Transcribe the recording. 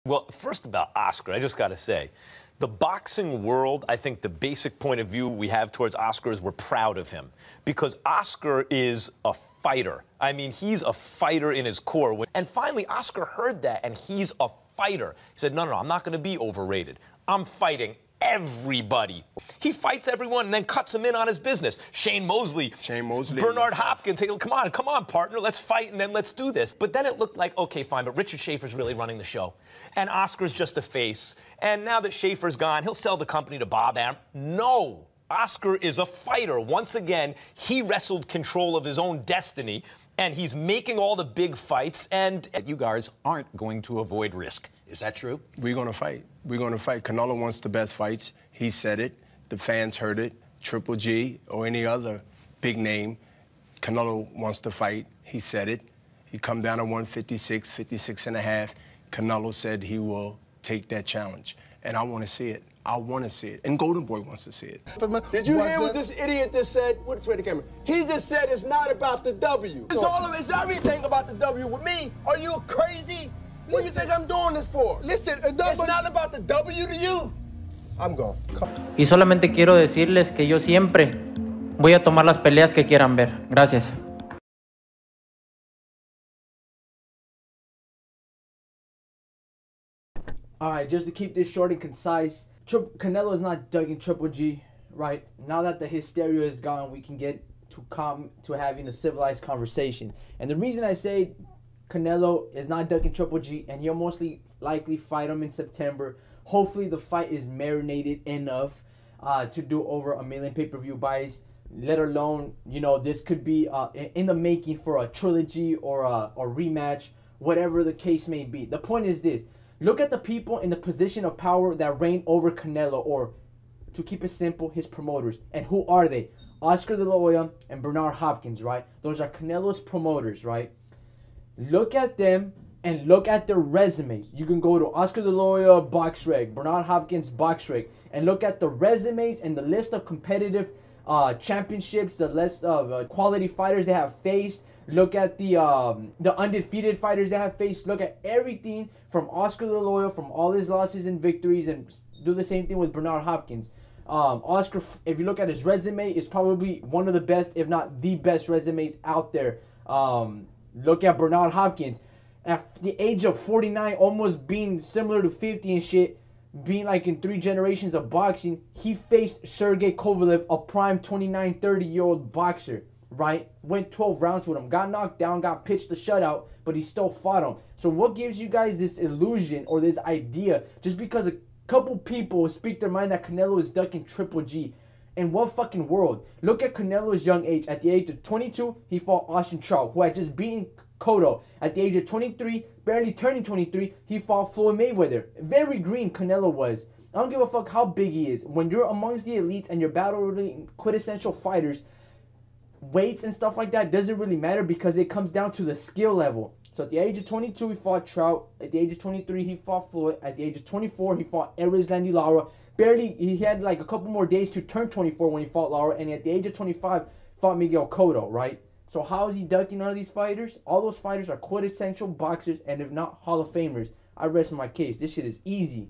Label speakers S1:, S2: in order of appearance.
S1: Well, first about Oscar, I just got to say, the boxing world, I think the basic point of view we have towards Oscar is we're proud of him because Oscar is a fighter. I mean, he's a fighter in his core. And finally, Oscar heard that, and he's a fighter. He said, no, I'm not going to be overrated. I'm fighting everybody. He fights everyone and then cuts him in on his business. Shane Mosley, Bernard Hopkins. Hey, come on, partner, let's fight and then let's do this. But then it looked like, okay, fine, but Richard Schaefer's really running the show. And Oscar's just a face. And now that Schaefer's gone, he'll sell the company to Bob Arum. No, Oscar is a fighter. Once again, he wrestled control of his own destiny, and he's making all the big fights, and
S2: you guys aren't going to avoid risk. Is that true?
S3: We're going to fight. We're going to fight. Canelo wants the best fights. He said it. The fans heard it. Triple G or any other big name, Canelo wants to fight. He said it. He come down to 156, 56 and a half. Canelo said he will take that challenge. And I want to see it. I want to see it. And Golden Boy wants to see it.
S4: Did you hear what this idiot just said? Wait the camera. He just said it's not about the W. It's everything about the W with me. Are you crazy? What do you think I'm doing this for? Listen, it's not about the W to you. I'm gone.
S5: Y solamente quiero decirles que yo siempre voy a tomar las peleas que quieran ver. Gracias.
S6: All right, just to keep this short and concise, Canelo is not ducking Triple G, right? Now that the hysteria is gone, we can get to having a civilized conversation. And the reason I say Canelo is not ducking Triple G, and he'll mostly likely fight him in September. Hopefully the fight is marinated enough to do over 1 million pay-per-view buys, let alone, you know, this could be in the making for a trilogy or a rematch, whatever the case may be. The point is this. Look at the people in the position of power that reign over Canelo, or to keep it simple, his promoters. And who are they? Oscar De La Hoya and Bernard Hopkins, right? Those are Canelo's promoters, right? Look at them and look at their resumes. You can go to Oscar De La Hoya, BoxRec, Bernard Hopkins, BoxRec, and look at the resumes and the list of competitive championships, the list of quality fighters they have faced. Look at the undefeated fighters they have faced. Look at everything from Oscar De La Hoya, from all his losses and victories, and do the same thing with Bernard Hopkins. Oscar, if you look at his resume, is probably one of the best, if not the best resumes out there. Look at Bernard Hopkins. At the age of 49, almost being similar to 50 and shit, being like in 3 generations of boxing, he faced Sergey Kovalev, a prime 29, 30-year-old boxer, right? Went 12 rounds with him, got knocked down, got pitched a shutout, but he still fought him. So what gives you guys this illusion or this idea, just because a couple people speak their mind, that Canelo is ducking Triple G? In what fucking world? Look at Canelo's young age. At the age of 22, he fought Austin Charles, who had just beaten Cotto. At the age of 23, barely turning 23, he fought Floyd Mayweather. Very green Canelo was. I don't give a fuck how big he is. When you're amongst the elites and you're battling quintessential fighters, weights and stuff like that doesn't really matter because it comes down to the skill level. So at the age of 22, he fought Trout. At the age of 23, he fought Floyd. At the age of 24, he fought Erislandy Lara. Barely, he had like a couple more days to turn 24 when he fought Lara. And at the age of 25, fought Miguel Cotto, right? So how is he ducking all these fighters? All those fighters are quintessential boxers, and if not, Hall of Famers. I rest my case. This shit is easy.